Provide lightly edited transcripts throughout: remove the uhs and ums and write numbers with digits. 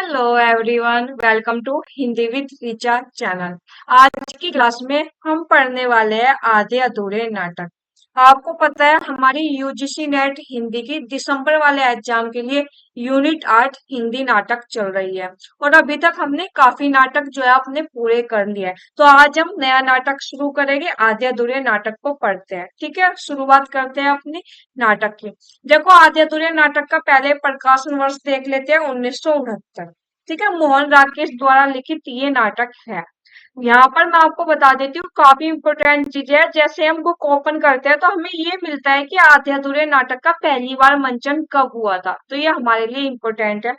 Hello everyone, welcome to Hindi with Richa channel. आज की class में हम पढ़ने वाले हैं आधे अधूरे नाटक। आपको पता है हमारी यूजीसी नेट हिंदी की दिसंबर वाले एग्जाम के लिए यूनिट 8 हिंदी नाटक चल रही है। और अभी तक हमने काफी नाटक जो है अपने पूरे कर लिए हैं। तो आज हम नया नाटक शुरू करेंगे, आधे अधूरे नाटक को पढ़ते हैं। ठीक है, शुरुआत करते हैं अपनी नाटक की। देखो, आधे अधूरे नाटक का पहले प्रकाशन वर्ष देख लेते हैं, 1969। ठीक है, मोहन राकेश द्वारा लिखित ये नाटक है। यहाँ पर मैं आपको बता देती हूँ काफी इंपोर्टेंट चीज है। जैसे हम बुक ओपन करते हैं तो हमें ये मिलता है कि आधे अधूरे नाटक का पहली बार मंचन कब हुआ था, तो ये हमारे लिए इम्पोर्टेंट है।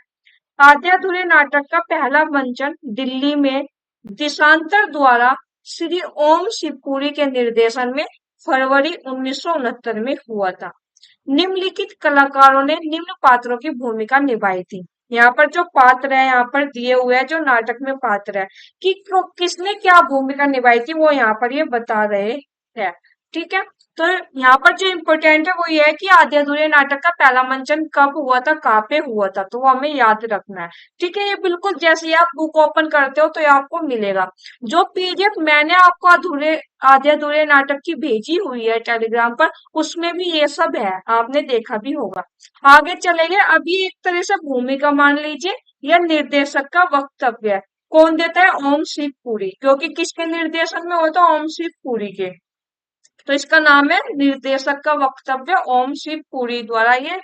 आधे अधूरे नाटक का पहला मंचन दिल्ली में देशांतर द्वारा श्री ओम शिवपुरी के निर्देशन में फरवरी 1969 में हुआ था। निम्नलिखित कलाकारों ने निम्न पात्रों की भूमिका निभाई थी। यहाँ पर जो पात्र है, यहाँ पर दिए हुए हैं जो नाटक में पात्र है कि किसने क्या भूमिका निभाई थी, वो यहाँ पर ये बता रहे हैं। ठीक है, तो यहाँ पर जो इम्पोर्टेंट है वो ये है कि आधे अधूरे नाटक का पहला मंचन कब हुआ था, कहाँ पे हुआ था, तो वो हमें याद रखना है। ठीक है, ये बिल्कुल जैसे ही आप बुक ओपन करते हो तो ये आपको मिलेगा। जो पीडीएफ मैंने आपको आधे अधूरे नाटक की भेजी हुई है टेलीग्राम पर, उसमें भी ये सब है, आपने देखा भी होगा। आगे चलेंगे। अभी एक तरह से भूमिका मान लीजिए, यह निर्देशक का वक्तव्य है। कौन देता है? ओम शिव पुरी, क्योंकि किसके निर्देशन में होता है? ओम शिव पुरी के। तो इसका नाम है निर्देशक का वक्तव्य, ओम शिव पुरी द्वारा ये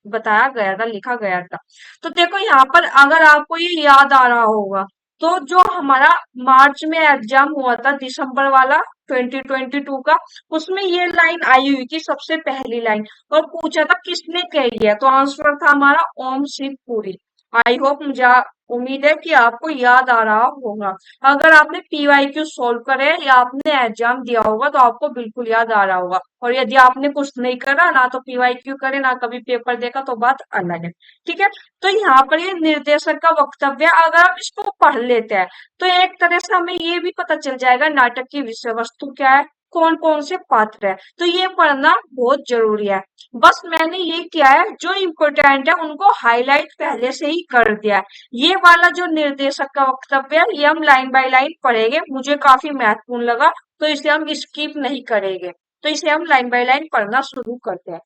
बताया गया था, लिखा गया था। तो देखो यहाँ पर अगर आपको ये याद आ रहा होगा, तो जो हमारा मार्च में एग्जाम हुआ था, दिसंबर वाला 2022 का, उसमें ये लाइन आई हुई थी सबसे पहली लाइन, और पूछा था किसने कही है, तो आंसर था हमारा ओम शिव पुरी। आई होप, मुझे उम्मीद है कि आपको याद आ रहा होगा। अगर आपने पीवाईक्यू सॉल्व करे या आपने एग्जाम दिया होगा तो आपको बिल्कुल याद आ रहा होगा। और यदि आपने कुछ नहीं करा, ना तो पीवाईक्यू करे ना कभी पेपर देखा, तो बात अलग है। ठीक है, तो यहाँ पर ये निर्देशक का वक्तव्य, अगर हम इसको पढ़ लेते हैं तो एक तरह से हमें ये भी पता चल जाएगा नाटक की विषय वस्तु क्या है, कौन कौन से पात्र है। तो ये पढ़ना बहुत जरूरी है। बस मैंने ये किया है, जो इम्पोर्टेंट है उनको हाईलाइट पहले से ही कर दिया है। ये वाला जो निर्देशक का वक्तव्य है, ये हम लाइन बाय लाइन पढ़ेंगे, मुझे काफी महत्वपूर्ण लगा, तो इसे हम स्किप नहीं करेंगे। तो इसे हम लाइन बाय लाइन पढ़ना शुरू करते हैं।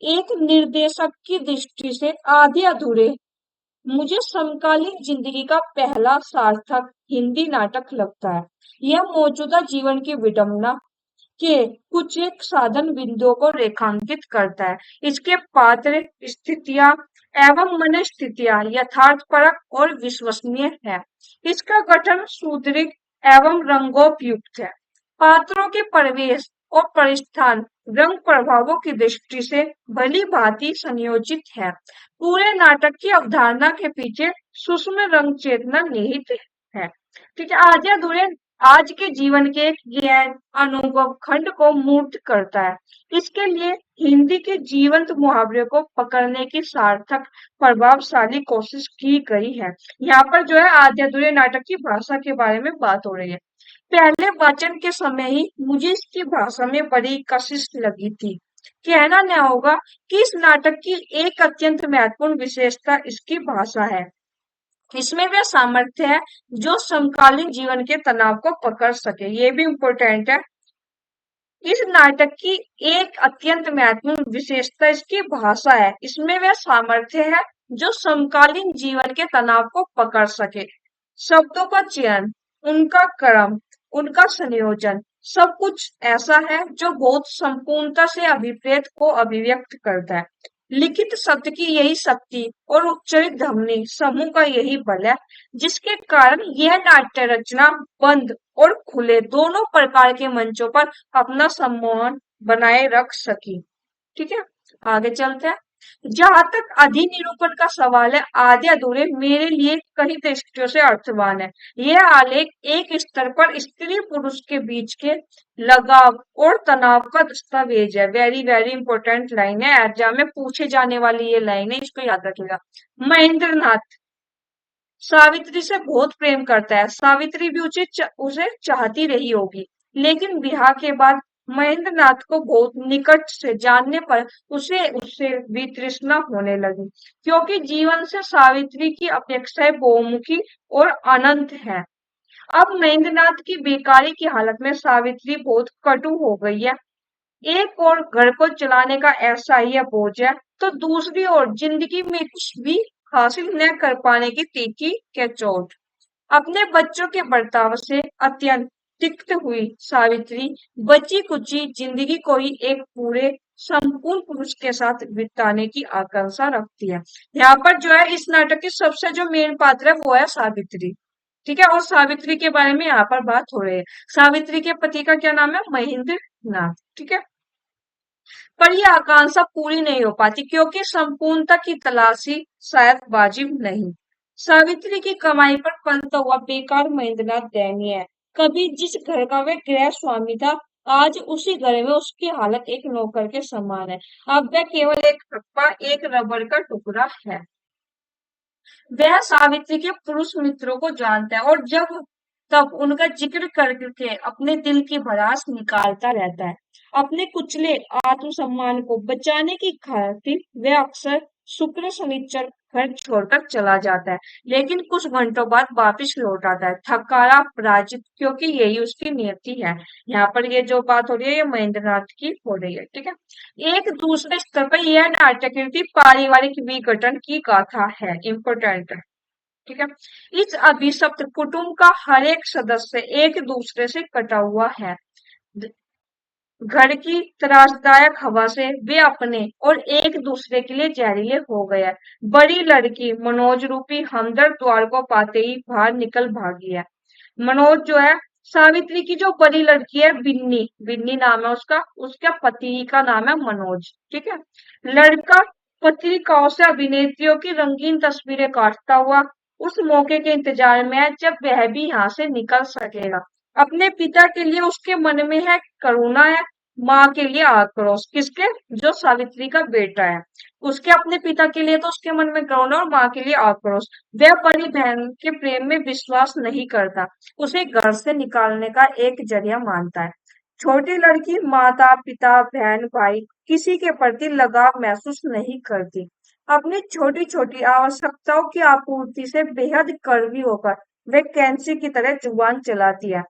एक निर्देशक की दृष्टि से आधे अधूरे मुझे समकालीन जिंदगी का पहला सार्थक हिंदी नाटक लगता है। यह मौजूदा जीवन की विडंबना के कुछ एक साधन बिंदुओं को रेखांकित करता है। इसके पात्र, स्थितियां एवं मनस्थितियां यथार्थपरक और विश्वसनीय है। इसका गठन सुदृढ़ एवं रंगोपयुक्त है। पात्रों के परिवेश और परिस्थान रंग प्रभावों की दृष्टि से भली भांति संयोजित है। पूरे नाटक की अवधारणा के पीछे सूक्ष्म रंग चेतना निहित है। ठीक है, आधे अधूरे आज के जीवन के एक गहन अनुभव खंड को मूर्त करता है। इसके लिए हिंदी के जीवंत मुहावरे को पकड़ने की सार्थक प्रभावशाली कोशिश की गई है। यहाँ पर जो है आधे अधूरे नाटक की भाषा के बारे में बात हो रही है। पहले वाचन के समय ही मुझे इसकी भाषा में बड़ी कशिश लगी थी। कहना न होगा कि इस नाटक की एक अत्यंत महत्वपूर्ण विशेषता इसकी भाषा है। इसमें वह सामर्थ्य है जो समकालीन जीवन के तनाव को पकड़ सके, ये भी इम्पोर्टेंट है। इस नाटक की एक अत्यंत महत्वपूर्ण विशेषता इसकी भाषा है। इसमें वह सामर्थ्य है जो समकालीन जीवन के तनाव को पकड़ सके। शब्दों का चयन, उनका क्रम, उनका संयोजन, सब कुछ ऐसा है जो बहुत संपूर्णता से अभिप्रेत को अभिव्यक्त करता है। लिखित शब्द की यही शक्ति और उच्चरित ध्वनि समूह का यही बल है, जिसके कारण यह नाट्य रचना बंद और खुले दोनों प्रकार के मंचों पर अपना सम्मोहन बनाए रख सकी। ठीक है, आगे चलते हैं। जहां तक अधिनिरूपण का सवाल है, आधे अधूरे मेरे लिए कई दृष्टियों से अर्थवान है। यह आलेख एक स्तर पर स्त्री पुरुष के बीच के लगाव और तनाव का दस्तावेज है। वेरी वेरी इंपॉर्टेंट लाइन है, एग्जाम में पूछे जाने वाली ये लाइन है, इसको याद रखिएगा। महेंद्र नाथ सावित्री से बहुत प्रेम करता है। सावित्री भी उसे चाहती रही होगी, लेकिन ब्याह के बाद महेंद्रनाथ को बहुत निकट से जानने पर उसे उससे वितृष्णा होने लगी, क्योंकि जीवन से सावित्री की अपेक्षाएं बहुमुखी और अनंत है। अब महेंद्रनाथ की बेकारी की हालत में सावित्री बहुत कटु हो गई है। एक और घर को चलाने का ऐसा ही बोझ है, तो दूसरी ओर जिंदगी में कुछ भी हासिल न कर पाने की तीखी के चोट। अपने बच्चों के बर्ताव से अत्यंत तिक्त हुई सावित्री बची कुची जिंदगी को ही एक पूरे संपूर्ण पुरुष के साथ बिताने की आकांक्षा रखती है। यहाँ पर जो है इस नाटक की सबसे जो मेन पात्र है वो है सावित्री। ठीक है, और सावित्री के बारे में यहाँ पर बात हो रही है। सावित्री के पति का क्या नाम है? महेंद्र नाथ। ठीक है, पर यह आकांक्षा पूरी नहीं हो पाती, क्योंकि संपूर्णता की तलाशी शायद वाजिब नहीं। सावित्री की कमाई पर पलता हुआ बेकार महेंद्रनाथ दयनीय है। कभी जिस घर का वह गृह स्वामी था, आज उसी घर में उसकी हालत एक नौकर के समान है। अब वह केवल एक ठप्पा, एक रबड़ का टुकड़ा है। वह सावित्री के पुरुष मित्रों को जानता है, और जब तब उनका जिक्र करके अपने दिल की भड़ास निकालता रहता है। अपने कुचले आत्मसम्मान को बचाने की खातिर वह अक्सर शुक्र शनिचर घर छोड़कर चला जाता है, लेकिन कुछ घंटों बाद वापिस लौट आता है, थकारा पराजित, क्योंकि यही उसकी नियति है। यहाँ पर ये जो बात हो रही है ये महेंद्रनाथ की हो रही है। ठीक है, एक दूसरे स्तर पर यह नाट्य कृति पारिवारिक विघटन की गाथा है। इम्पोर्टेंट है। ठीक है, इस अभिशप्त कुटुंब का हर एक सदस्य एक दूसरे से कटा हुआ है। द- घर की त्रासदायक हवा से वे अपने और एक दूसरे के लिए जहरीले हो गए हैं। बड़ी लड़की मनोज रूपी हमदर्द द्वार को पाते ही बाहर निकल भागी है। मनोज जो है, सावित्री की जो बड़ी लड़की है बिन्नी, बिन्नी नाम है उसका, उसका पति का नाम है मनोज। ठीक है, लड़का पत्रिकाओं से अभिनेत्रियों की रंगीन तस्वीरें काटता हुआ उस मौके के इंतजार में है जब वह भी यहाँ से निकल सकेगा। अपने पिता के लिए उसके मन में है करुणा है, माँ के लिए आक्रोश। किसके? जो सावित्री का बेटा है, उसके अपने पिता के लिए तो उसके मन में करुणा और माँ के लिए आक्रोश। वह बड़ी बहन के प्रेम में विश्वास नहीं करता, उसे घर से निकालने का एक जरिया मानता है। छोटी लड़की माता पिता बहन भाई किसी के प्रति लगाव महसूस नहीं करती। अपनी छोटी छोटी आवश्यकताओं की आपूर्ति से बेहद कड़वी होकर वह कैंची की तरह जुबान चलाती है,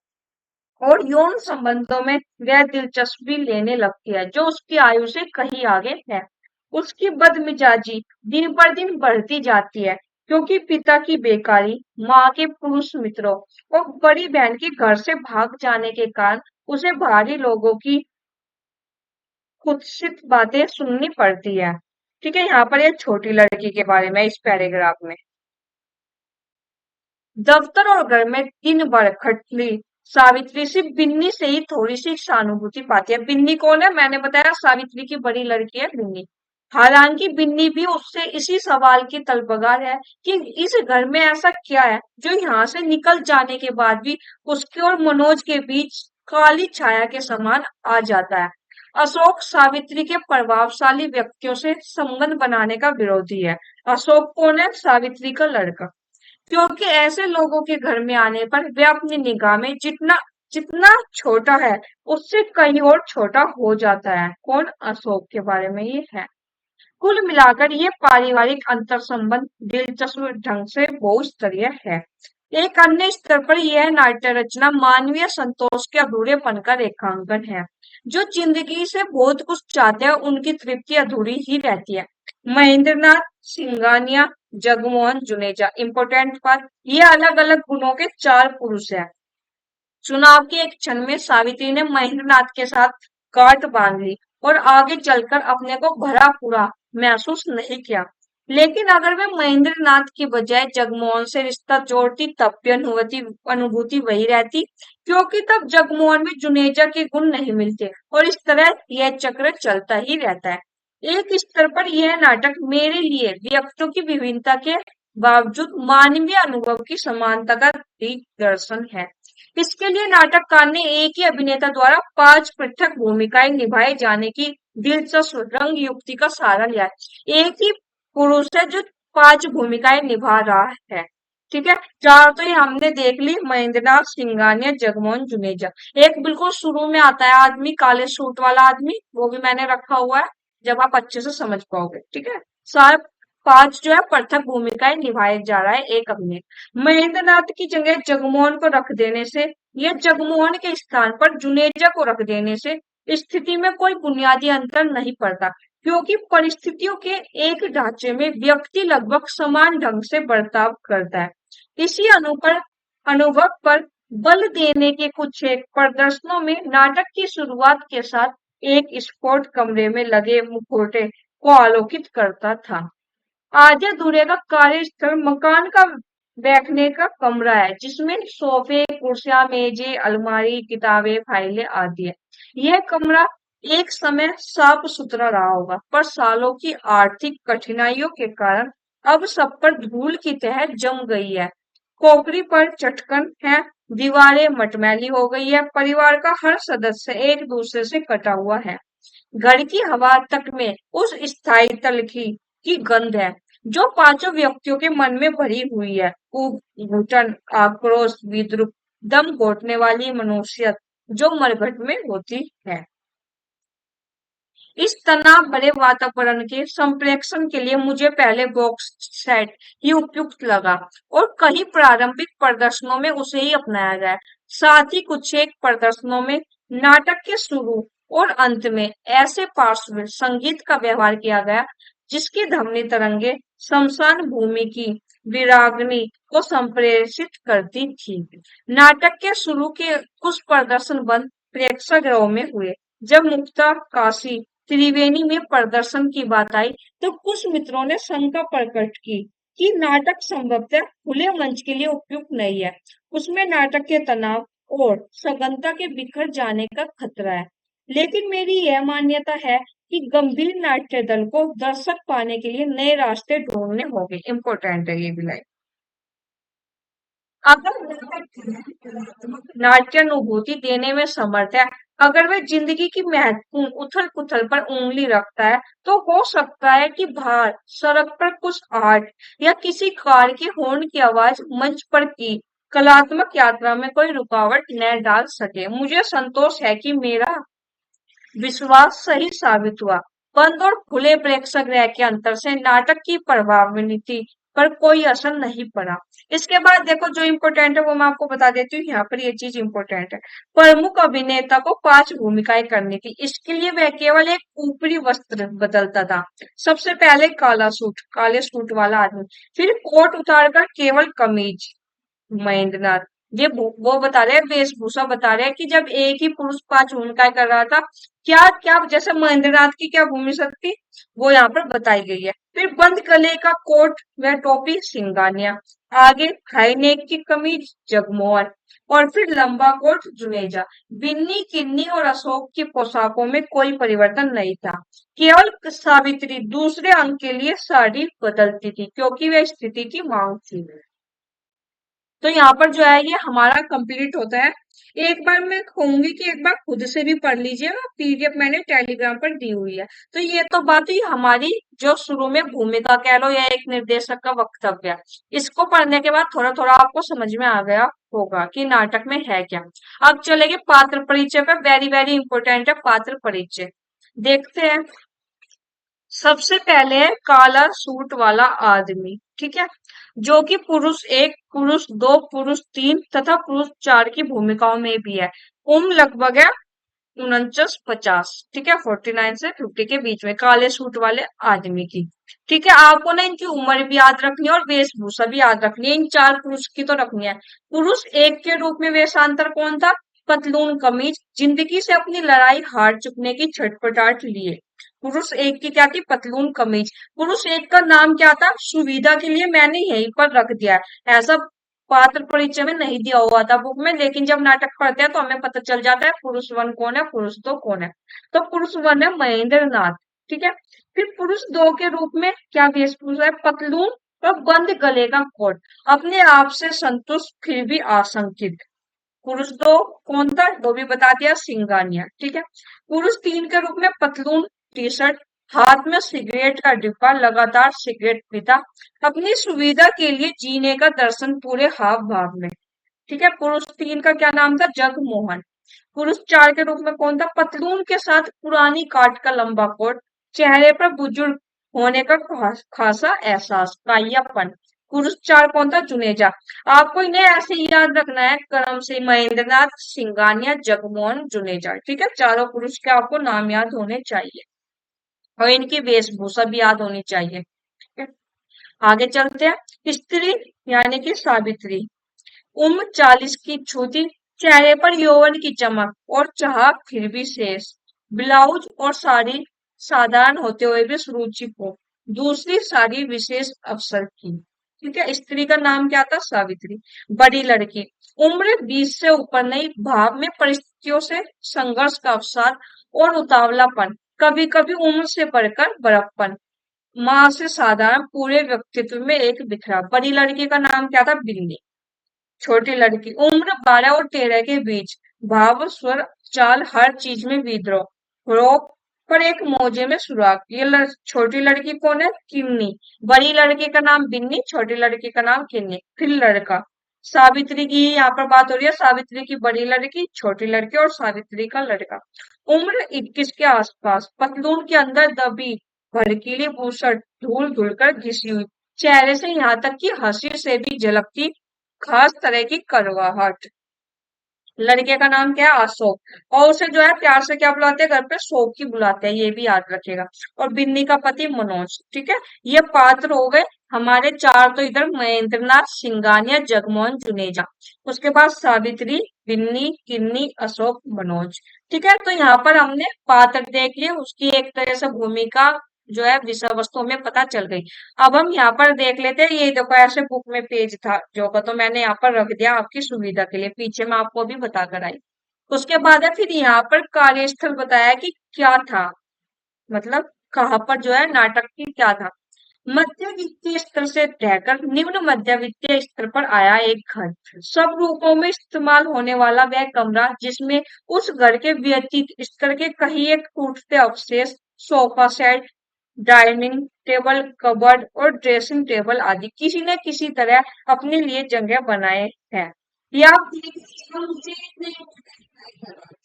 और यौन संबंधों में वह दिलचस्पी लेने लगती है जो उसकी आयु से कहीं आगे है। उसकी बदमिजाजी दिन पर दिन बढ़ती जाती है, क्योंकि पिता की बेकारी, माँ के पुरुष मित्रों और बड़ी बहन के घर से भाग जाने के कारण उसे बाहरी लोगों की कुत्सित बातें सुननी पड़ती है। ठीक है, यहाँ पर ये छोटी लड़की के बारे में इस पैराग्राफ में। दफ्तर और घर में दिन भर खटली सावित्री सिर्फ बिन्नी से ही थोड़ी सी सहानुभूति पाती है। बिन्नी कौन है? मैंने बताया सावित्री की बड़ी लड़की है बिन्नी। हालांकि बिन्नी भी उससे इसी सवाल की तलबगार है कि इस घर में ऐसा क्या है जो यहाँ से निकल जाने के बाद भी उसके और मनोज के बीच काली छाया के समान आ जाता है। अशोक सावित्री के प्रभावशाली व्यक्तियों से संबंध बनाने का विरोधी है। अशोक कौन है? सावित्री का लड़का। क्योंकि ऐसे लोगों के घर में आने पर वे अपनी निगाह में जितना जितना छोटा है उससे कहीं और छोटा हो जाता है। कौन? अशोक के बारे में ये है। कुल मिलाकर ये पारिवारिक अंतर संबंध दिलचस्प ढंग से बहुस्तरीय है। एक अन्य स्तर पर यह नाट्य रचना मानवीय संतोष के अधूरेपन का रेखांकन है। जो जिंदगी से बहुत कुछ चाहते हैं उनकी तृप्ति अधूरी ही रहती है। महेंद्रनाथ, सिंघानिया, जगमोहन, जुनेजा। इम्पोर्टेंट बात, ये अलग अलग गुणों के चार पुरुष हैं। चुनाव के एक क्षण में सावित्री ने महेंद्रनाथ के साथ गांठ बांध ली और आगे चलकर अपने को भरा पूरा महसूस नहीं किया। लेकिन अगर वे महेंद्रनाथ की बजाय जगमोहन से रिश्ता जोड़ती तब भी अनुभूति वही रहती, क्योंकि तब जगमोहन में जुनेजा के गुण नहीं मिलते, और इस तरह यह चक्र चलता ही रहता है। एक स्तर पर यह नाटक मेरे लिए व्यक्तियों की विभिन्नता के बावजूद मानवीय अनुभव की समानता का दिग्दर्शन है। इसके लिए नाटककार ने एक ही अभिनेता द्वारा 5 पृथक भूमिकाएं निभाए जाने की दिलचस्प रंग युक्ति का सहारा लिया है। एक ही पुरुष है जो 5 भूमिकाएं निभा रहा है। ठीक है। चार तो ये हमने देख ली, महेंद्रनाथ, सिंगानिया, जगमोहन, जुनेजा। एक बिल्कुल शुरू में आता है आदमी, काले सूट वाला आदमी, वो भी मैंने रखा हुआ है, जब आप अच्छे से समझ पाओगे। ठीक है। सारे पांच जो है पृथक भूमिकाएं निभाए जा रहा है एक अभिनेता। महेंद्रनाथ की जगह जगमोहन को रख देने से, या जगमोहन के स्थान पर जुनेजा को रख देने से स्थिति में कोई बुनियादी अंतर नहीं पड़ता, क्योंकि परिस्थितियों के एक ढांचे में व्यक्ति लगभग समान ढंग से बर्ताव करता है। इसी अनुभव पर बल देने के कुछ एक प्रदर्शनों में नाटक की शुरुआत के साथ एक स्पोर्ट कमरे में लगे मुखौटे को आलोकित करता था। आधे अधूरे का कार्यस्थल मकान का बैठने का कमरा है, जिसमें सोफे, कुर्सियां, मेजें, अलमारी, किताबें, फाइलें आदि है। यह कमरा एक समय साफ सुथरा रहा होगा, पर सालों की आर्थिक कठिनाइयों के कारण अब सब पर धूल की तह जम गई है। खोपड़ी पर चटकन है, दीवारें मटमैली हो गई है, परिवार का हर सदस्य एक दूसरे से कटा हुआ है। घर की हवा तक में उस स्थायी तलखी की गंध है, जो पांचों व्यक्तियों के मन में भरी हुई है। घुटन, आक्रोश, विद्रूप, दम घोटने वाली मनुष्यत जो मरघट में होती है। इस तनाव भरे वातावरण के संप्रेषण के लिए मुझे पहले बॉक्स सेट ही उपयुक्त लगा, और कई प्रारंभिक प्रदर्शनों में उसे ही अपनाया गया। साथ ही कुछ एक प्रदर्शनों में नाटक के शुरू और अंत में ऐसे पार्श्व संगीत का व्यवहार किया गया, जिसकी ध्वनि तरंगे शमशान भूमि की विरागनी को संप्रेषित करती थी। नाटक के शुरू के कुछ प्रदर्शन बंद प्रेक्षागृहों में हुए। जब मुक्ता, काशी, त्रिवेणी में प्रदर्शन की बात आई, तो कुछ मित्रों ने शंका प्रकट की कि नाटक संभवतः खुले मंच के लिए उपयुक्त नहीं है। उसमें नाटक के तनाव और सघनता के बिखर जाने का खतरा है। लेकिन मेरी यह मान्यता है कि गंभीर नाट्य दल को दर्शक पाने के लिए नए रास्ते ढूंढने होंगे। इम्पोर्टेंट है ये भी लाइन। अगर नाट्यानुभूति देने में समर्थ है, अगर वह जिंदगी की महत्वपूर्ण उथल पुथल पर उंगली रखता है, तो हो सकता है कि बाहर सड़क पर कुछ आर्ट या किसी कार की हॉर्न की आवाज मंच पर की कलात्मक यात्रा में कोई रुकावट न डाल सके। मुझे संतोष है कि मेरा विश्वास सही साबित हुआ। बंद और खुले प्रेक्षागृह के अंतर से नाटक की प्रभावनीति पर कोई असर नहीं पड़ा। इसके बाद देखो जो इम्पोर्टेंट है वो मैं आपको बता देती हूँ, यहाँ पर ये चीज इम्पोर्टेंट है। प्रमुख अभिनेता को पांच भूमिकाएं करनी थी, इसके लिए वह केवल एक ऊपरी वस्त्र बदलता था। सबसे पहले काला सूट, काले सूट वाला आदमी, फिर कोट उतारकर केवल कमीज, महेंद्रनाथ। ये वो बता रहे हैं, वेशभूषा बता रहे हैं कि जब एक ही पुरुष पांच भूमिकाएं कर रहा था, क्या क्या जैसे महेंद्रनाथ की क्या भूमिका थी, वो यहाँ पर बताई गई है। फिर बंद गले का कोट व टोपी, सिंगानिया। आगे हाई नेक की कमीज, जगमोहन। और फिर लंबा कोट, जुनेजा। बिन्नी, किन्नी और अशोक की पोशाकों में कोई परिवर्तन नहीं था। केवल सावित्री दूसरे अंक के लिए साड़ी बदलती थी, क्योंकि वह स्थिति की मांग थी। तो यहाँ पर जो है ये हमारा कंप्लीट होता है। एक बार मैं कहूंगी कि एक बार खुद से भी पढ़ लीजिएगा, पीडीएफ मैंने टेलीग्राम पर दी हुई है। तो ये तो बात हुई हमारी जो शुरू में भूमिका कह लो या एक निर्देशक का वक्तव्य। इसको पढ़ने के बाद थोड़ा थोड़ा आपको समझ में आ गया होगा कि नाटक में है क्या। अब चलेंगे पात्र परिचय पर। वेरी वेरी इंपॉर्टेंट है पात्र परिचय। देखते हैं। सबसे पहले है काला सूट वाला आदमी, ठीक है, जो कि पुरुष एक, पुरुष दो, पुरुष तीन तथा पुरुष चार की भूमिकाओं में भी है। उम्र लगभग है 49-50, ठीक है, 49 से 50 के बीच में, काले सूट वाले आदमी की। ठीक है, आपको ना इनकी उम्र भी याद रखनी है और वेशभूषा भी याद रखनी है। इन चार पुरुष की तो रखनी है। पुरुष एक के रूप में वेशांतर कौन था? पतलून कमीज, जिंदगी से अपनी लड़ाई हार चुकने की छटपटाहट लिए। पुरुष एक की क्या थी? पतलून कमीज। पुरुष एक का नाम क्या था? सुविधा के लिए मैंने यहीं पर रख दिया है, ऐसा पात्र परिचय में नहीं दिया हुआ था बुक में, लेकिन जब नाटक पढ़ते हैं तो हमें पता चल जाता है पुरुष वन कौन है, पुरुष दो कौन है। तो पुरुष वन है महेंद्र नाथ, ठीक है। फिर पुरुष दो के रूप में क्या वेशभूषा है? पतलून और बंद गले का कोट, अपने आप से संतुष्ट फिर भी आशंकित। पुरुष दो कौन था? दो भी बता दिया, सिंगानिया, ठीक है। पुरुष तीन के रूप में पतलून टी शर्ट, हाथ में सिगरेट का डिब्बा, लगातार सिगरेट पीता, अपनी सुविधा के लिए जीने का दर्शन पूरे हाव भाव में। ठीक है। पुरुष 3 का क्या नाम था? जगमोहन। पुरुष 4 के रूप में कौन था? पतलून के साथ पुरानी काट का लंबा कोट, चेहरे पर बुजुर्ग होने का खासा एहसास, काइयापन। पुरुष 4 कौन था? जुनेजा। आपको इन्हें ऐसे ही याद रखना है, करम सिंह, महेंद्रनाथ, सिंगानिया, जगमोहन, जुनेजा। ठीक है, चारों पुरुष के आपको नाम याद होने चाहिए और इनकी वेशभूषा भी याद होनी चाहिए। ठीक है? आगे चलते हैं। स्त्री यानी कि सावित्री, उम्र 40 की छूती, चेहरे पर यौवन की चमक और चाह फिर भी शेष, ब्लाउज और साड़ी साधारण होते हुए भी सुरुचिपूर्ण, दूसरी साड़ी विशेष अवसर की। ठीक है, स्त्री का नाम क्या था? सावित्री। बड़ी लड़की, उम्र 20 से ऊपर नहीं, भाव में परिस्थितियों से संघर्ष का अवसाद और उतावलापन, कभी कभी उम्र से बढ़कर बड़प्पन, माँ से साधारण, पूरे व्यक्तित्व में एक बिखरा। बड़ी लड़की का नाम क्या था? बिन्नी। छोटी लड़की, उम्र 12 और 13 के बीच, भाव, स्वर, चाल, हर चीज में विद्रोह, रोक पर एक मोजे में सुराग। ये छोटी लड़की कौन है? किन्नी। बड़ी लड़की का नाम बिन्नी, छोटी लड़की का नाम किन्नी। फिर लड़का, सावित्री की यहाँ पर बात हो रही है, सावित्री की बड़ी लड़की, छोटी लड़की और सावित्री का लड़का। उम्र 21 के आसपास, पतलून के अंदर दबी भड़कीली बुसर्ट धूल धुलकर घिसी हुई, चेहरे से यहाँ तक कि हंसी से भी झलकती खास तरह की कड़वाहट। लड़के का नाम क्या है? अशोक। और उसे जो है प्यार से क्या बुलाते हैं घर पे? शोक ही बुलाते हैं, ये भी याद रखेगा। और बिन्नी का पति मनोज। ठीक है, ये पात्र हो गए हमारे चार। तो इधर महेंद्रनाथ, सिंगानिया, जगमोहन, जुनेजा, उसके बाद सावित्री, बिन्नी, किन्नी, अशोक, मनोज। ठीक है, तो यहाँ पर हमने पात्र देख लिए, उसकी एक तरह से भूमिका जो है विषय वस्तु में पता चल गई। अब हम यहाँ पर देख लेते हैं, ये देखो ऐसे बुक में पेज था जो का, तो मैंने यहाँ पर रख दिया आपकी सुविधा के लिए, पीछे मैं आपको भी बता कर आई। उसके बाद है फिर यहाँ पर कार्यस्थल बताया कि क्या था, मतलब कहाँ पर जो है नाटक की क्या था। मध्य वित्तीय स्तर से रहकर निम्न मध्य वित्तीय स्तर पर आया एक घर, सब रूपों में इस्तेमाल होने वाला वह कमरा जिसमें उस घर के व्यतीत स्तर के कहीं एक टूटते अवशेष, sofa set, dining table, cupboard और ड्रेसिंग टेबल आदि किसी न किसी तरह अपने लिए जगह बनाए हैं। ये आप देख लीजिएगा, मुझे इतने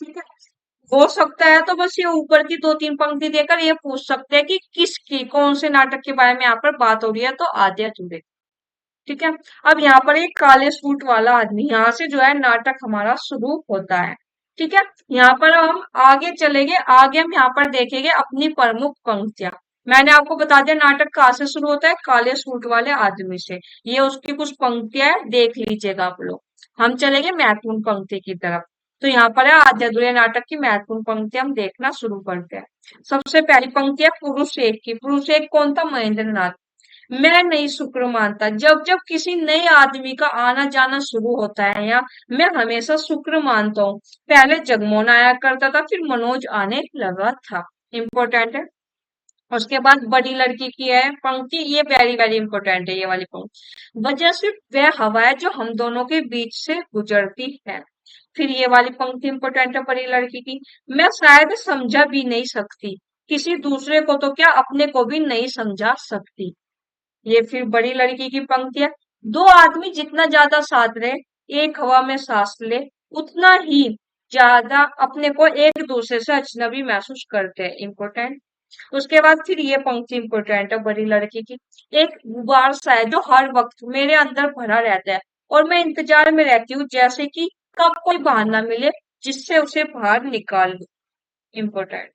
ठीक है। हो सकता है तो बस ये ऊपर की 2-3 पंक्ति देकर ये पूछ सकते हैं कि किसकी, कौन से नाटक के बारे में यहाँ पर बात हो रही है, तो आधे अधूरे। ठीक है, अब यहाँ पर एक काले सूट वाला आदमी, यहाँ से जो है नाटक हमारा शुरू होता है। ठीक है, यहाँ पर हम आगे चलेंगे, आगे हम यहाँ पर देखेंगे अपनी प्रमुख पंक्तियां। मैंने आपको बता दिया नाटक कहाँ से शुरू होता है? काले सूट वाले आदमी से। ये उसकी कुछ पंक्तियां हैं, देख लीजिएगा आप लोग। हम चलेंगे महत्वपूर्ण पंक्ति की तरफ। तो यहाँ पर है आद्य अधूरे नाटक की महत्वपूर्ण पंक्ति, हम देखना शुरू करते हैं। सबसे पहली पंक्ति है पुरुष एक की। पुरुष एक कौन था? महेंद्रनाथ। मैं नहीं शुक्र मानता, जब जब किसी नए आदमी का आना जाना शुरू होता है यहाँ, मैं हमेशा शुक्र मानता हूँ। पहले जगमोहन आया करता था, फिर मनोज आने लगा था। इम्पोर्टेंट है। उसके बाद बड़ी लड़की की है पंक्ति, ये वेरी वेरी इंपॉर्टेंट है ये वाली पंक्ति। वजह सिर्फ वह हवा है जो हम दोनों के बीच से गुजरती है। फिर ये वाली पंक्ति इंपॉर्टेंट है बड़ी लड़की की। मैं शायद समझा भी नहीं सकती, किसी दूसरे को तो क्या अपने को भी नहीं समझा सकती। ये फिर बड़ी लड़की की पंक्ति है। दो आदमी जितना ज्यादा साथ रहे, एक हवा में सांस ले, उतना ही ज्यादा अपने को एक दूसरे से अजनबी महसूस करते हैं। इम्पोर्टेंट। उसके बाद फिर ये पंक्ति इंपॉर्टेंट है बड़ी लड़की की। एक गुबार सा है जो हर वक्त मेरे अंदर भरा रहता है और मैं इंतजार में रहती हूँ जैसे कि कब कोई बहाना मिले जिससे उसे बाहर निकाल दूं। इम्पोर्टेंट।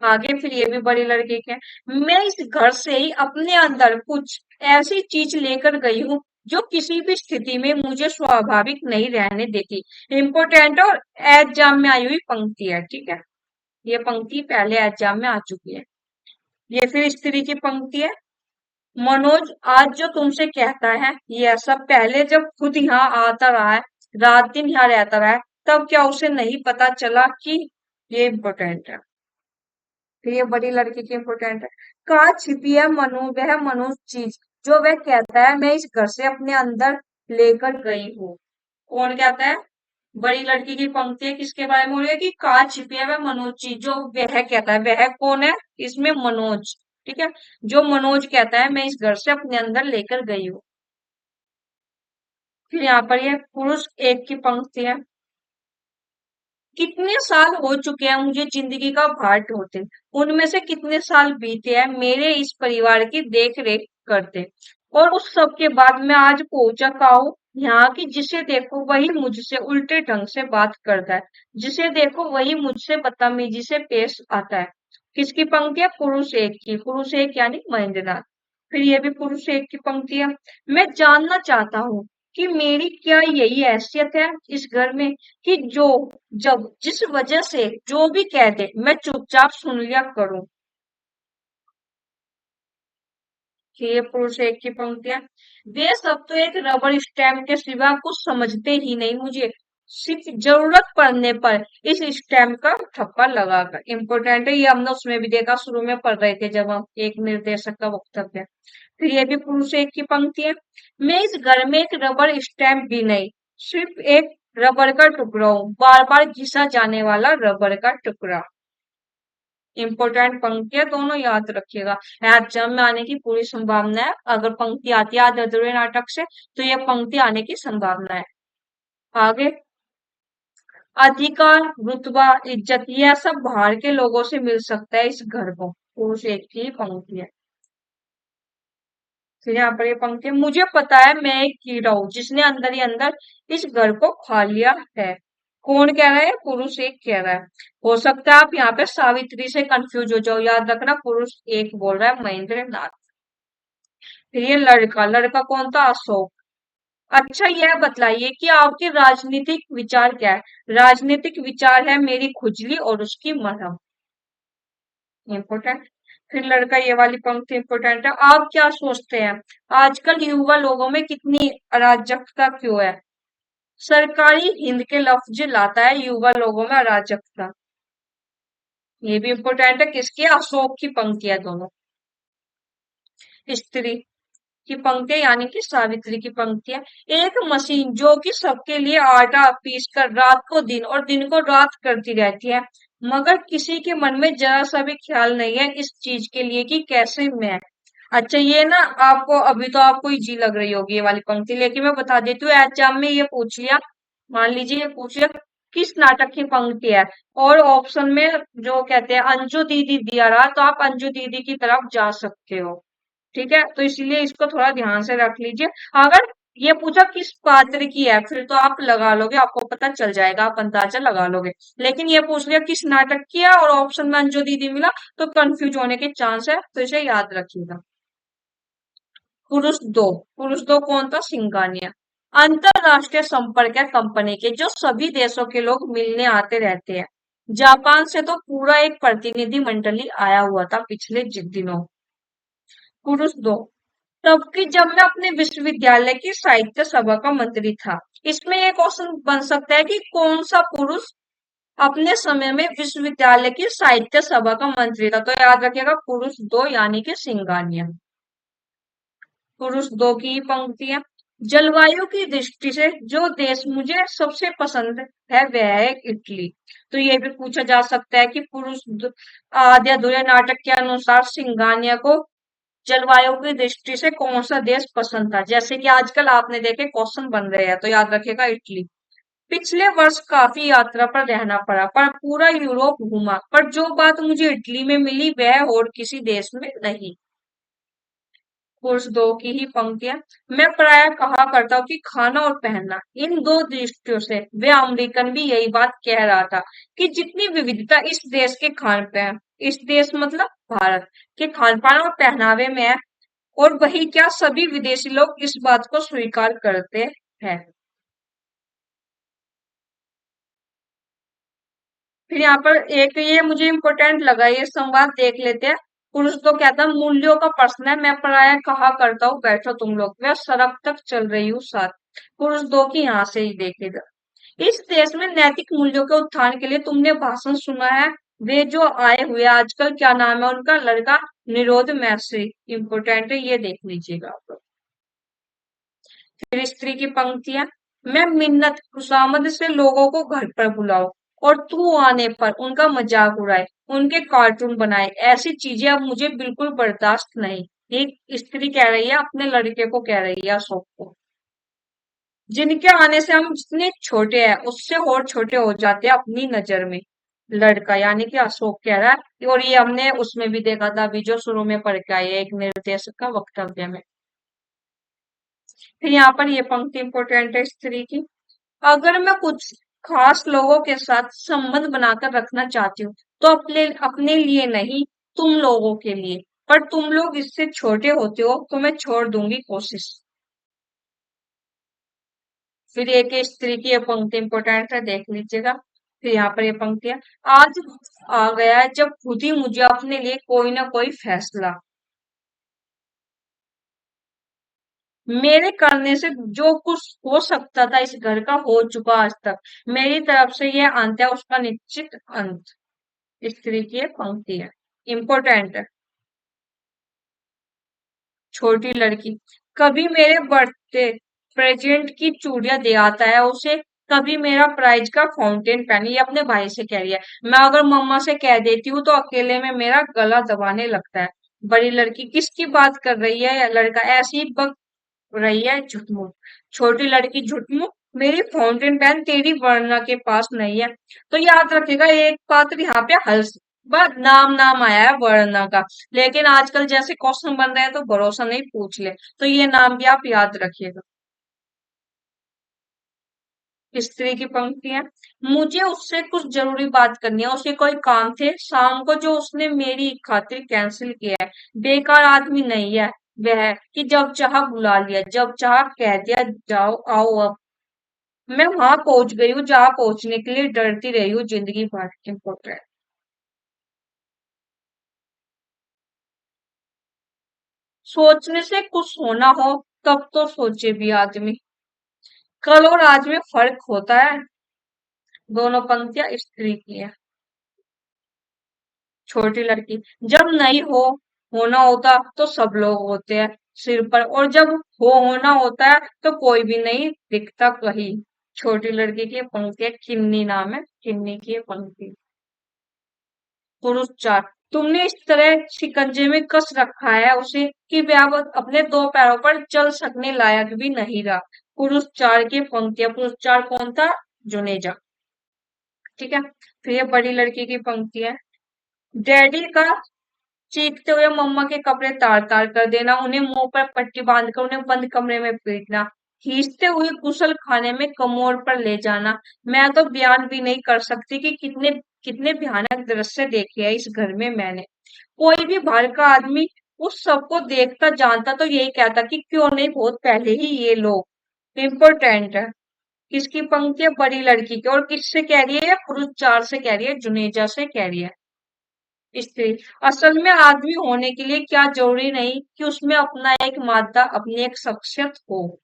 आगे फिर ये भी बड़ी लड़की के, मैं इस घर से ही अपने अंदर कुछ ऐसी चीज लेकर गई हूँ जो किसी भी स्थिति में मुझे स्वाभाविक नहीं रहने देती। इम्पोर्टेंट और एग्जाम में आई हुई पंक्ति है। ठीक है, ये पंक्ति पहले एग्जाम में आ चुकी है। ये फिर स्त्री की पंक्ति है। मनोज आज जो तुमसे कहता है ये सब पहले जब खुद यहाँ आता रहा है, रात दिन यहाँ रहता रहा है, तब क्या उसे नहीं पता चला कि ये इम्पोर्टेंट है। तो ये बड़ी लड़की की इम्पोर्टेंट है। कहाँ छिपी है मनु वह मनुष्य चीज जो वह कहता है मैं इस घर से अपने अंदर लेकर गई हूँ। कौन कहता है? बड़ी लड़की की पंक्ति है, किसके बारे में हो रही है कि कहाँ छिपी है वह मनोज जी, जो वह कहता है, वह कौन है इसमें, मनोज। ठीक है, जो मनोज कहता है मैं इस घर से अपने अंदर लेकर गई हूँ। फिर यहाँ पर ये पुरुष एक की पंक्ति है, कितने साल हो चुके हैं मुझे जिंदगी का भार ढोते, उनमें से कितने साल बीते हैं मेरे इस परिवार की देख रेख करते, और उस सब के बाद मैं आज पहुंचा का हूँ यहाँ की, जिसे देखो वही मुझसे उल्टे ढंग से बात करता है, जिसे देखो वही मुझसे बदतमीजी से पेश आता है। किसकी पंक्ति है, पुरुष एक की, पुरुष एक यानी महेंद्रनाथ। फिर ये भी पुरुष एक की पंक्ति है, मैं जानना चाहता हूँ कि मेरी क्या यही हैसियत है इस घर में कि जो जब जिस वजह से जो भी कह दे मैं चुपचाप सुन लिया करूं। कि ये पुरुष एक की पंक्तियां, वे सब तो एक रबर स्टैम्प के सिवा कुछ समझते ही नहीं मुझे, सिर्फ जरूरत पड़ने पर इस स्टैम्प का ठप्पा लगाकर। इम्पोर्टेंट है, ये हमने उसमें भी देखा, शुरू में पढ़ रहे थे जब हम, एक निर्देशक का वक्तव्य। फिर ये भी पुरुष एक की पंक्ति है, मैं इस घर में एक रबर स्टैम्प भी नहीं, सिर्फ एक रबर का टुकड़ा हूँ, बार बार घिसा जाने वाला रबर का टुकड़ा। इंपॉर्टेंट पंक्तियां दोनों याद रखिएगा, एग्जाम में आने की पूरी संभावना है। अगर पंक्ति आती है आधे अधूरे नाटक से तो ये पंक्ति आने की संभावना है। आगे, अधिकार, रुतबा, इज्जत, यह सब बाहर के लोगों से मिल सकता है इस घर को, पुरुष एक की पंक्ति है। फिर यहाँ पर ये पंक्ति है, मुझे पता है मैं एक कीड़ा हूँ जिसने अंदर ही अंदर इस घर को खा लिया है। कौन कह रहा है, पुरुष एक कह रहा है। हो सकता है आप यहाँ पे सावित्री से कंफ्यूज हो जाओ, याद रखना पुरुष एक बोल रहा है महेंद्र नाथ। फिर ये लड़का, लड़का कौन था, अशोक। अच्छा, यह बतलाइए कि आपके राजनीतिक विचार क्या है। राजनीतिक विचार है मेरी खुजली और उसकी मरहम। इम्पोर्टेंट। फिर लड़का, ये वाली पंक्ति इम्पोर्टेंट है, आप क्या सोचते हैं आजकल युवा लोगों में कितनी अराजकता क्यों है। सरकारी हिंद के लफ्ज लाता है युवा लोगों में अराजकता। ये भी इम्पोर्टेंट है, किसकी, अशोक की पंक्ति है दोनों। स्त्री की पंक्ति यानी कि सावित्री की पंक्ति है, एक मशीन जो कि सबके लिए आटा पीस कर रात को दिन और दिन को रात करती रहती है, मगर किसी के मन में जरा सा भी ख्याल नहीं है इस चीज के लिए कि कैसे मैं। अच्छा, ये ना आपको अभी तो आपको इजी लग रही होगी ये वाली पंक्ति, लेकिन मैं बता देती हूँ, एग्जाम में ये पूछ लिया, मान लीजिए ये पूछ लिया किस नाटक की पंक्ति है, और ऑप्शन में जो कहते हैं अंजू दीदी दिया रहा, तो आप अंजू दीदी की तरफ जा सकते हो। ठीक है, तो इसलिए इसको थोड़ा ध्यान से रख लीजिए। अगर ये पूछा किस पात्र की है, फिर तो आप लगा लोगे, आपको पता चल जाएगा, आप अंदाजा लगा लोगे। लेकिन ये पूछ लिया किस नाटक की है और ऑप्शन में अंजू दीदी मिला, तो कंफ्यूज होने के चांस है, तो इसे याद रखिएगा। पुरुष दो, पुरुष दो कौन था, सिंगानिया। अंतरराष्ट्रीय संपर्क है कंपनी के, जो सभी देशों के लोग मिलने आते रहते हैं। जापान से तो पूरा एक प्रतिनिधि मंडली आया हुआ था पिछले दिनों। पुरुष दो, तबकि जब मैं अपने विश्वविद्यालय की साहित्य सभा का मंत्री था। इसमें एक क्वेश्चन बन सकता है कि कौन सा पुरुष अपने समय में विश्वविद्यालय की साहित्य सभा का मंत्री था, तो याद रखिएगा पुरुष दो यानी कि सिंगानिया। पुरुष दो की पंक्ति है, जलवायु की दृष्टि से जो देश मुझे सबसे पसंद है वह है इटली। तो ये भी पूछा जा सकता है कि आधे अधूरे नाटक के अनुसार सिंगानिया को जलवायु की दृष्टि से कौन सा देश पसंद था, जैसे कि आजकल आपने देखे क्वेश्चन बन रहे हैं, तो याद रखिएगा इटली। पिछले वर्ष काफी यात्रा पर रहना पड़ा, पर पूरा यूरोप घूमा, पर जो बात मुझे इटली में मिली वह और किसी देश में नहीं। पुरुष दो की ही पंक्तियां, मैं प्रायः कहा करता हूँ कि खाना और पहनना, इन दो दृष्टियों से वे अमेरिकन भी यही बात कह रहा था कि जितनी विविधता इस देश के खान पान, इस देश मतलब भारत के खान पान और पहनावे में है, और वही क्या सभी विदेशी लोग इस बात को स्वीकार करते हैं। फिर यहाँ पर एक ये मुझे इम्पोर्टेंट लगा, ये संवाद देख लेते हैं। पुरुष तो कहता है, मूल्यों का प्रश्न है, मैं प्राय कहा करता हूँ बैठो तुम लोग, मैं सड़क तक चल रही हूँ साथ। पुरुष दो की यहाँ से ही देखेगा, इस देश में नैतिक मूल्यों के उत्थान के लिए तुमने भाषण सुना है, वे जो आए हुए आजकल, क्या नाम है उनका, लड़का निरोध मैत्री। इम्पोर्टेंट है, ये देख लीजिएगा आप लोग। फिर स्त्री की पंक्तियां, मैं मिन्नत खुशामद से लोगों को घर पर बुलाऊं और तू आने पर उनका मजाक उड़ाए, उनके कार्टून बनाए, ऐसी चीजें अब मुझे बिल्कुल बर्दाश्त नहीं। एक स्त्री कह रही है, अपने लड़के को कह रही है, अशोक को। जिनके आने से हम जितने छोटे हैं उससे और छोटे हो जाते हैं अपनी नजर में। लड़का यानी कि अशोक कह रहा है, और ये हमने उसमें भी देखा था, अभी जो शुरू में पढ़ के आई है, एक निर्देशक का वक्तव्य में। फिर यहाँ पर ये पंक्ति इंपोर्टेंट है स्त्री की। अगर मैं कुछ खास लोगों के साथ संबंध बनाकर रखना चाहती हूँ तो अपने अपने लिए नहीं, तुम लोगों के लिए। पर तुम लोग इससे छोटे होते हो तो मैं छोड़ दूंगी कोशिश। फिर एक स्त्री की ये पंक्ति इंपोर्टेंट है, देख लीजिएगा। फिर यहाँ पर ये पंक्ति है। आज आ गया है जब खुद ही मुझे अपने लिए कोई ना कोई फैसला, मेरे करने से जो कुछ हो सकता था इस घर का हो चुका आज तक। मेरी तरफ से यह अंत है, उसका निश्चित अंत। स्त्री की ये पंक्ति है, इम्पोर्टेंट है। छोटी लड़की, कभी मेरे बर्थडे प्रेजेंट की चूड़ियां दे आता है उसे, कभी मेरा प्राइज का फाउंटेन पेन। ये अपने भाई से कह रही है। मैं अगर मम्मा से कह देती हूँ तो अकेले में मेरा गला दबाने लगता है। बड़ी लड़की, किसकी बात कर रही है? या लड़का, ऐसी बक रही है झुठमुठ। छोटी लड़की, झुठमुठ, मेरी फाउंटेन पेन तेरी वर्णा के पास नहीं है। तो याद रखिएगा एक बात यहाँ पे, हल्स बस नाम नाम आया है वर्णा का। लेकिन आजकल जैसे क्वेश्चन बन रहे हैं तो भरोसा नहीं, पूछ ले। तो ये नाम भी आप याद रखिएगा। स्त्री की पंक्ति है। मुझे उससे कुछ जरूरी बात करनी है, उसे कोई काम थे शाम को जो उसने मेरी खातिर कैंसिल किया है। बेकार आदमी नहीं है वह कि जब चाहा बुला लिया, जब चाहा कह दिया जाओ आओ अब। मैं वहां पहुंच गई हूँ जहां पहुंचने के लिए डरती रही हूँ जिंदगी भर। इम्पोर्टेंट। सोचने से कुछ होना हो तब तो सोचे भी आदमी। कल और आज में फर्क होता है। दोनों पंक्तियां स्त्री की है। छोटी लड़की, जब नहीं हो होना होता तो सब लोग होते हैं सिर पर, और जब हो होना होता है तो कोई भी नहीं दिखता कहीं। छोटी लड़की की ये पंक्ति है, किन्नी नाम है, किन्नी की ये पंक्ति। पुरुष चार, तुमने इस तरह शिकंजे में कस रखा है उसे कि वह अब अपने दो पैरों पर चल सकने लायक भी नहीं रहा। पुरुष चार की पंक्तियां। पुरुष चार कौन था? जुनेजा। ठीक है। फिर ये बड़ी लड़की की पंक्ति है। डैडी का चीखते हुए मम्मा के कपड़े तार तार कर देना, उन्हें मुंह पर पट्टी बांधकर उन्हें बंद कमरे में पीटना, खींचते हुए गुसल खाने में कमोर पर ले जाना। मैं तो बयान भी नहीं कर सकती कि कितने कितने भयानक दृश्य देखे हैं इस घर में मैंने। कोई भी बाहर का आदमी उस सबको देखता जानता तो यही कहता कि क्यों नहीं बहुत पहले ही ये लोग। इम्पोर्टेंट है। किसकी पंक्ति है? बड़ी लड़की की। और किससे कह रही है? पुरुष चार से कह रही है, जुनेजा से कह रही है। स्त्री, असल में आदमी होने के लिए क्या जरूरी नहीं कि उसमें अपना एक मादा, अपनी एक शख्सियत हो।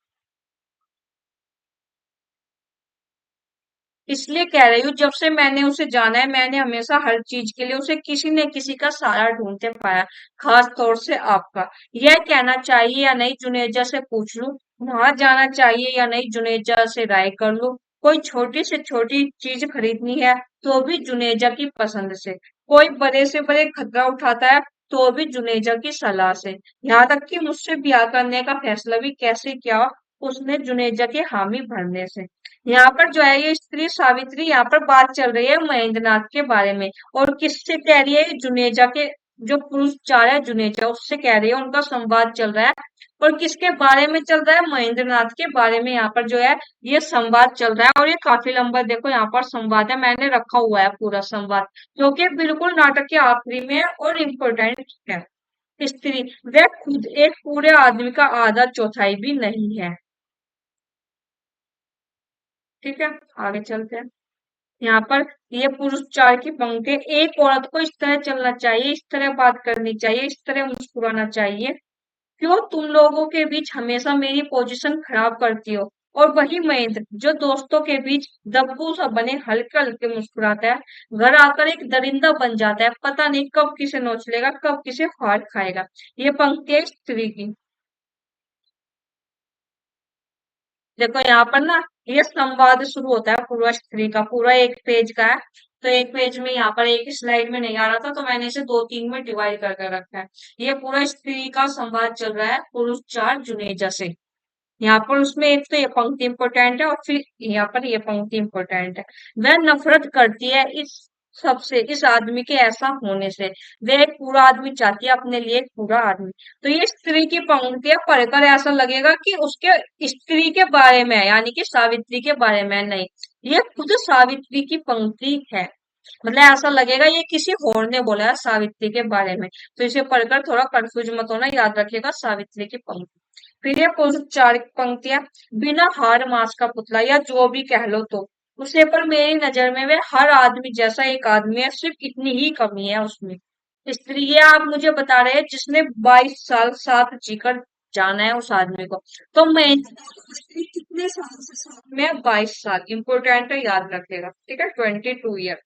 इसलिए कह रही हूँ, जब से मैंने उसे जाना है मैंने हमेशा हर चीज के लिए उसे किसी न किसी का सहारा ढूंढते पाया, खास तौर से आपका। यह कहना चाहिए या नहीं जुनेजा से पूछ लूं, वहां जाना चाहिए या नहीं जुनेजा से राय कर लूं, कोई छोटी से छोटी चीज खरीदनी है तो भी जुनेजा की पसंद से, कोई बड़े से बड़े खतरा उठाता है तो भी जुनेजा की सलाह से, यहाँ तक कि मुझसे ब्याह करने का फैसला भी कैसे किया उसने जुनेजा के हामी भरने से। यहाँ पर जो है ये स्त्री सावित्री, यहाँ पर बात चल रही है महेंद्रनाथ के बारे में। और किससे कह रही है? जुनेजा के, जो पुरुष चार है जुनेजा उससे कह रही है, उनका संवाद चल रहा है। और किसके बारे में चल रहा है? महेंद्रनाथ के बारे में यहाँ पर जो है ये संवाद चल रहा है। और ये काफी लंबा, देखो यहाँ पर संवाद है, मैंने रखा हुआ है पूरा संवाद, जो कि बिल्कुल नाटक के आखिरी में है और इम्पोर्टेंट है। स्त्री, वह खुद एक पूरे आदमी का आधा चौथाई भी नहीं है। ठीक है, आगे चलते हैं। यहाँ पर ये पुरुष चार की पंक्ति, एक औरत को इस तरह चलना चाहिए, इस तरह बात करनी चाहिए, इस तरह मुस्कुराना चाहिए। क्यों तुम लोगों के बीच हमेशा मेरी पोजीशन खराब करती हो? और वही महेंद्र जो दोस्तों के बीच दब्बू सा बने हल्के हल्के मुस्कुराता है, घर आकर एक दरिंदा बन जाता है, पता नहीं कब किसे नोच लेगा, कब किसे फाड़ खाएगा। ये पंक्ति है स्त्री की। देखो यहाँ पर ना, ये संवाद शुरू होता है पूर्व स्त्री का, पूरा एक पेज का है। तो एक पेज में यहाँ पर एक स्लाइड में नहीं आ रहा था, तो मैंने इसे दो तीन में डिवाइड करके रखा है। ये पूरा स्त्री का संवाद चल रहा है पुरुष 4 जुनेजा से। यहाँ पर उसमें एक तो ये पंक्ति इंपॉर्टेंट है और फिर यहाँ पर ये पंक्ति इंपॉर्टेंट है। वह नफरत करती है इस सबसे, इस आदमी के ऐसा होने से। वह एक पूरा आदमी चाहती है अपने लिए, एक पूरा आदमी। तो ये स्त्री की पंक्तियां पढ़कर ऐसा लगेगा कि उसके स्त्री के बारे में है, यानी कि सावित्री के बारे में है। नहीं, ये खुद सावित्री की पंक्ति है। मतलब ऐसा लगेगा ये किसी और ने बोला है सावित्री के बारे में। तो इसे पढ़कर थोड़ा कंफ्यूज मत होना, याद रखिएगा सावित्री की पंक्ति। फिर ये कुल 4 पंक्तियां। बिना हार मास का पुतला, या जो भी कह लो, तो उसे पर मेरी नजर में वे हर आदमी जैसा एक आदमी है, सिर्फ इतनी ही कमी है उसमें। स्त्री, ये आप मुझे बता रहे हैं जिसने 22 साल साथ जीकर जाना है उस आदमी को। तो मैं स्त्री कितने साल से साथ में है? 22 साल। इंपोर्टेंट है, याद रखेगा, ठीक है, 22 ईयर।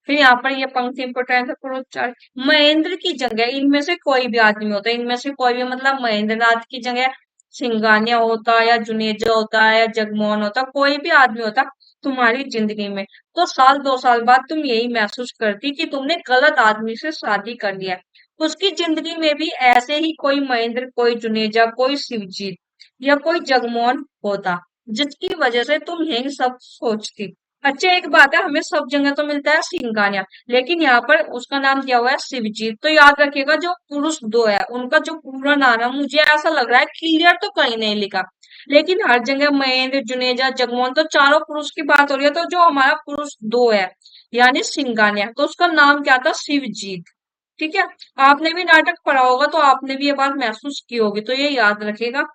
फिर यहाँ पर ये पंक्ति इंपोर्टेंट है, पुरुषार महेंद्र की जगह इनमें से कोई भी आदमी होता है, इनमें से कोई भी मतलब महेंद्र नाथ की जगह सिंगानिया होता, या जुनेजा होता, या जगमोहन होता, कोई भी आदमी होता तुम्हारी जिंदगी में, तो साल 2 साल बाद तुम यही महसूस करती कि तुमने गलत आदमी से शादी कर लिया है। उसकी जिंदगी में भी ऐसे ही कोई महेंद्र, कोई जुनेजा, कोई शिवजीत या कोई जगमोहन होता, जिसकी वजह से तुम यही सब सोचती। अच्छा, एक बात है, हमें सब जगह तो मिलता है सिंगानिया, लेकिन यहाँ पर उसका नाम दिया हुआ है शिवजीत। तो याद रखिएगा जो पुरुष दो है उनका जो पूरा नाम है, मुझे ऐसा लग रहा है क्लियर तो कहीं नहीं लिखा, लेकिन हर जगह महेंद्र, जुनेजा, जगमोहन, तो चारों पुरुष की बात हो रही है। तो जो हमारा पुरुष दो है यानी सिंगानिया, तो उसका नाम क्या था? शिवजीत। ठीक है। आपने भी नाटक पढ़ा होगा तो आपने भी ये बात महसूस की होगी, तो ये याद रखिएगा।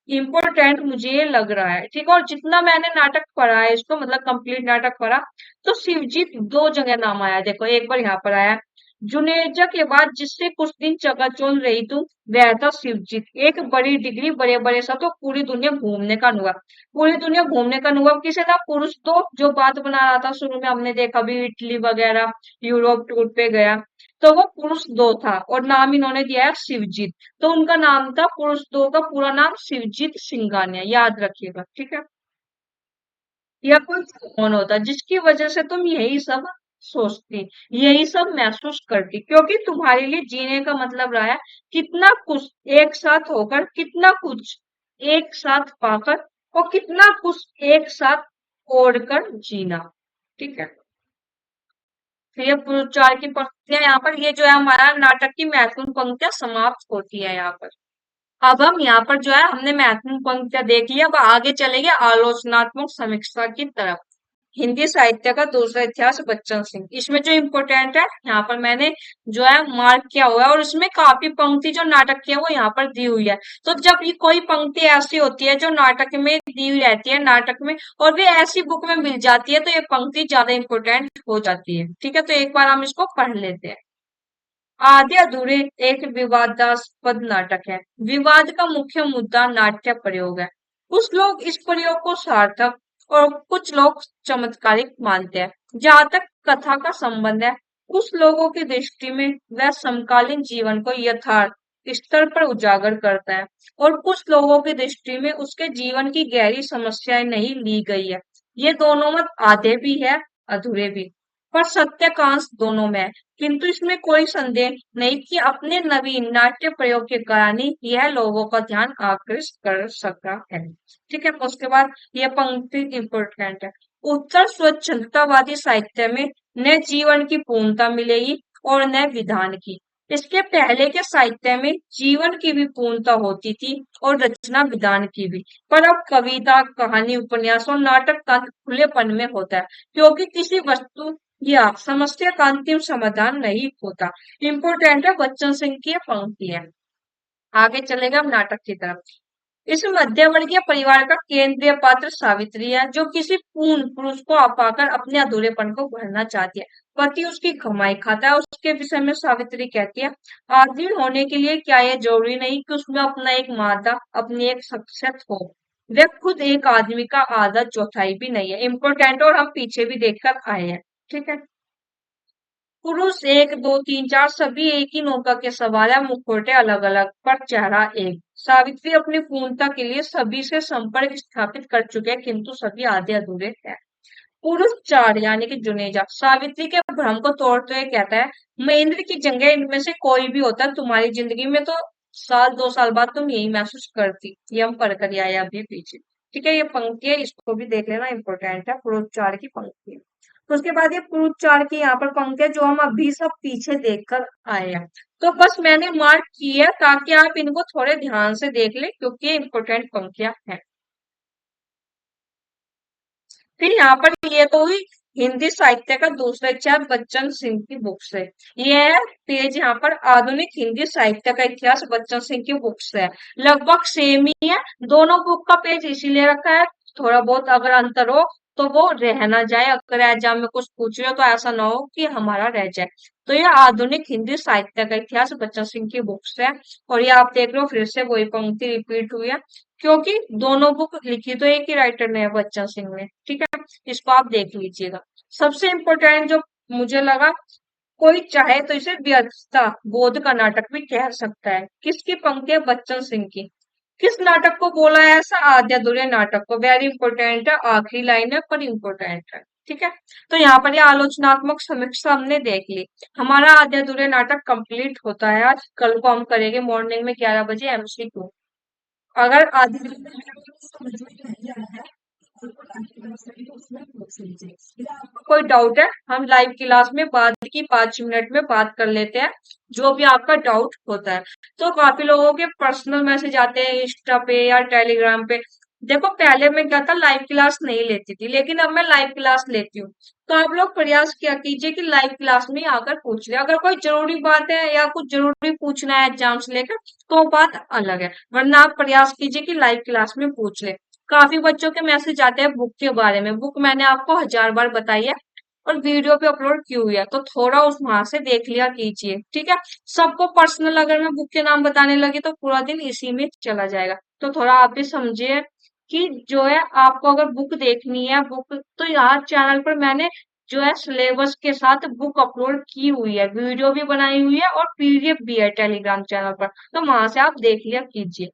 इम्पोर्टेंट मुझे ये लग रहा है, ठीक है। और जितना मैंने नाटक पढ़ा है इसको, मतलब कंप्लीट नाटक पढ़ा, तो शिवजीत दो जगह नाम आया है। देखो, एक बार यहाँ पर आया है, जुनेजा के बाद जिससे कुछ दिन चकाचौंध रही तू, वह था शिवजीत। एक बड़ी डिग्री, बड़े बड़े सा, तो पूरी दुनिया घूमने का अनुभव। पूरी दुनिया घूमने का अनुभव किसे था? पुरुष तो जो बात बना रहा था शुरू में, हमने देखा भी इटली वगैरह यूरोप टूर पे गया, तो वो पुरुष दो था और नाम इन्होंने दिया है शिवजीत। तो उनका नाम था, पुरुष दो का पूरा नाम शिवजीत सिंगानिया, याद रखिएगा, ठीक है। या कोई कौन होता जिसकी वजह से तुम यही सब सोचती, यही सब महसूस करती, क्योंकि तुम्हारे लिए जीने का मतलब रहा है कितना कुछ एक साथ होकर, कितना कुछ एक साथ पाकर, और कितना कुछ एक साथ ओढ़कर जीना। ठीक है। फिर ये पुनरुच्चार की पंक्तियां, यहाँ पर ये जो है हमारा नाटक की महत्वपूर्ण पंक्तियां समाप्त होती है यहाँ पर। अब हम यहाँ पर जो है हमने महत्वपूर्ण पंक्तियां देख लिया, अब आगे चलेंगे आलोचनात्मक समीक्षा की तरफ। हिंदी साहित्य का दूसरा इतिहास, बच्चन सिंह। इसमें जो इम्पोर्टेंट है यहाँ पर मैंने जो है मार्क किया हुआ है, और इसमें काफी पंक्ति जो नाटक की है वो यहाँ पर दी हुई है। तो जब ये कोई पंक्ति ऐसी होती है जो नाटक में दी हुई रहती है नाटक में, और वे ऐसी बुक में मिल जाती है, तो ये पंक्ति ज्यादा इंपॉर्टेंट हो जाती है। ठीक है, तो एक बार हम इसको पढ़ लेते हैं। आधे अधूरे एक विवादास्पद नाटक है। विवाद का मुख्य मुद्दा नाट्य प्रयोग है। कुछ लोग इस प्रयोग को सार्थक और कुछ लोग चमत्कारिक मानते हैं। जहां तक कथा का संबंध है, कुछ लोगों की दृष्टि में वह समकालीन जीवन को यथार्थ स्तर पर उजागर करता है, और कुछ लोगों की दृष्टि में उसके जीवन की गहरी समस्याएं नहीं ली गई है। ये दोनों मत आधे भी है, अधूरे भी, पर सत्याकांश दोनों में है। किंतु इसमें कोई संदेह नहीं कि अपने नवीन नाट्य प्रयोग के कारण ही यह लोगों का ध्यान आकृष्ट कर सका है। ठीक है, उसके बाद यह पंक्ति इंपोर्टेंट है। उत्तर स्वच्छंदतावादी साहित्य में न जीवन की पूर्णता मिलेगी और न विधान की। इसके पहले के साहित्य में जीवन की भी पूर्णता होती थी और रचना विधान की भी, पर अब कविता, कहानी, उपन्यास और नाटक का खुलेपन में होता है, क्योंकि किसी वस्तु या समस्या का अंतिम समाधान नहीं होता। इम्पोर्टेंट है, बच्चन सिंह की ये पंक्ति है। आगे चलेगा हम नाटक की तरफ। इस मध्यवर्गीय परिवार का केंद्रीय पात्र सावित्री है, जो किसी पूर्ण पुरुष को पाकर अपने अधूरेपन को भरना चाहती है। पति उसकी कमाई खाता है। उसके विषय में सावित्री कहती है, आदमी होने के लिए क्या यह जरूरी नहीं कि उसमें अपना एक मादा, अपनी एक शख्सियत हो। वह खुद एक आदमी का आधा चौथाई भी नहीं है। इम्पोर्टेंट, और हम पीछे भी देखकर आए हैं। ठीक है। पुरुष एक दो तीन चार सभी एक ही नौका के सवार है, मुखौटे अलग अलग पर चेहरा एक। सावित्री अपनी पूर्णता के लिए सभी से संपर्क स्थापित कर चुके हैं, किंतु सभी आधे अधूरे हैं। पुरुष चार यानी कि जुनेजा सावित्री के भ्रम को तोड़ते हुए कहता है, मैं इंद्र की जगह इनमें से कोई भी होता तुम्हारी जिंदगी में तो साल 2 साल बाद तुम यही महसूस करती। ये हम पढ़ कर आए अभी पीछे। ठीक है, ये पंक्ति है, इसको भी देख लेना, इंपॉर्टेंट है, पुरुष चार की पंक्ति है। तो उसके बाद ये पुरुष चार की यहाँ पर पंक्ति है जो हम अभी सब पीछे देख कर आए हैं। तो बस मैंने मार्क की है ताकि आप इनको थोड़े ध्यान से देख ले, क्योंकि ये इंपॉर्टेंट पंक्तियां हैं। फिर यहाँ पर ये तो हुई हिंदी साहित्य का दूसरा इतिहास बच्चन सिंह की बुक से। ये है पेज यहाँ पर आधुनिक हिंदी साहित्य का इतिहास बच्चन सिंह की बुक से है। लगभग सेम ही है, दोनों बुक का पेज इसीलिए रखा है, थोड़ा बहुत अगर अंतर हो तो वो रह ना जाए, अगर एग्जाम में कुछ पूछ रहे हो तो ऐसा ना हो कि हमारा रह जाए। तो ये आधुनिक हिंदी साहित्य का इतिहास बच्चन सिंह की बुक से है। और ये आप देख लो फिर से वही पंक्ति रिपीट हुई है, क्योंकि दोनों बुक लिखी तो एक ही राइटर ने है, बच्चन सिंह ने। ठीक है, इसको आप देख लीजिएगा। सबसे इम्पोर्टेंट जो मुझे लगा, कोई चाहे तो इसे व्यर्थता बोध का नाटक भी कह सकता है। किसकी पंक्ति है? बच्चन सिंह की। किस नाटक को बोला है ऐसा? आद्य अधूरे नाटक को। वेरी इंपॉर्टेंट है, आखिरी लाइन है पर इंपॉर्टेंट है। ठीक है, तो यहाँ पर ये आलोचनात्मक समीक्षा हमने देख ली। हमारा आद्य अधूरे नाटक कंप्लीट होता है आज। कल को हम करेंगे मॉर्निंग में 11 बजे एमसीक्यू। अगर आधी समझ में नहीं आया है तो उसमें पूछ लीजिए, या आपको कोई डाउट है हम लाइव क्लास में बाद की 5 मिनट में बात कर लेते हैं, जो भी आपका डाउट होता है। तो काफी लोगों के पर्सनल मैसेज आते हैं इंस्टा पे या टेलीग्राम पे। देखो पहले मैं क्या था, लाइव क्लास नहीं लेती थी, लेकिन अब मैं लाइव क्लास लेती हूँ। तो आप लोग प्रयास क्या कीजिए कि लाइव क्लास में ही आकर पूछ ले, अगर कोई जरूरी बात है या कुछ जरूरी पूछना है एग्जाम से लेकर तो बात अलग है, वरना आप प्रयास कीजिए कि लाइव क्लास में पूछ ले। काफी बच्चों के मैसेज आते हैं बुक के बारे में, बुक मैंने आपको 1000 बार बताई है और वीडियो पे अपलोड की हुई है, तो थोड़ा उस वहां से देख लिया कीजिए। ठीक है, सबको पर्सनल अगर मैं बुक के नाम बताने लगी तो पूरा दिन इसी में चला जाएगा। तो थोड़ा आप भी समझिए कि जो है आपको अगर बुक देखनी है बुक, तो यहाँ चैनल पर मैंने जो है सिलेबस के साथ बुक अपलोड की हुई है, वीडियो भी बनाई हुई है और पीडीएफ भी है टेलीग्राम चैनल पर, तो वहां से आप देख लिया कीजिए।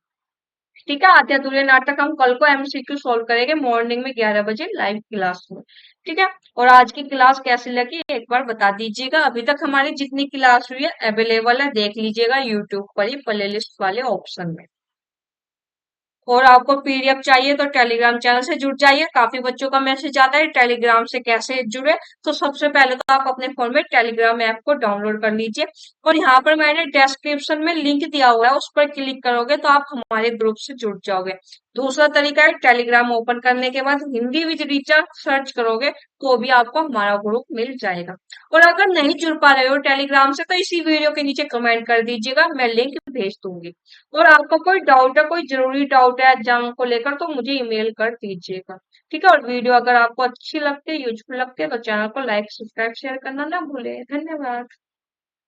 ठीक है, आद्य अधूरे नाटक हम कल को एमसीक्यू सॉल्व करेंगे मॉर्निंग में 11 बजे लाइव क्लास में। ठीक है, और आज की क्लास कैसी लगी एक बार बता दीजिएगा। अभी तक हमारी जितनी क्लास हुई है अवेलेबल है, देख लीजिएगा यूट्यूब पर ही प्लेलिस्ट वाले ऑप्शन में। और आपको पीडीएफ चाहिए तो टेलीग्राम चैनल से जुड़ जाइए। काफी बच्चों का मैसेज आता है टेलीग्राम से कैसे जुड़े, तो सबसे पहले तो आप अपने फोन में टेलीग्राम ऐप को डाउनलोड कर लीजिए और यहाँ पर मैंने डिस्क्रिप्शन में लिंक दिया हुआ है, उस पर क्लिक करोगे तो आप हमारे ग्रुप से जुड़ जाओगे। दूसरा तरीका है टेलीग्राम ओपन करने के बाद हिंदी विद रीचा सर्च करोगे तो भी आपको हमारा ग्रुप मिल जाएगा। और अगर नहीं जुड़ पा रहे हो टेलीग्राम से तो इसी वीडियो के नीचे कमेंट कर दीजिएगा, मैं लिंक भेज दूंगी। और आपको कोई डाउट है, कोई जरूरी डाउट है एग्जाम को लेकर तो मुझे ईमेल कर दीजिएगा। ठीक है, और वीडियो अगर आपको अच्छी लगती है यूजफुल लगती है तो चैनल को लाइक सब्सक्राइब शेयर करना ना भूले। धन्यवाद।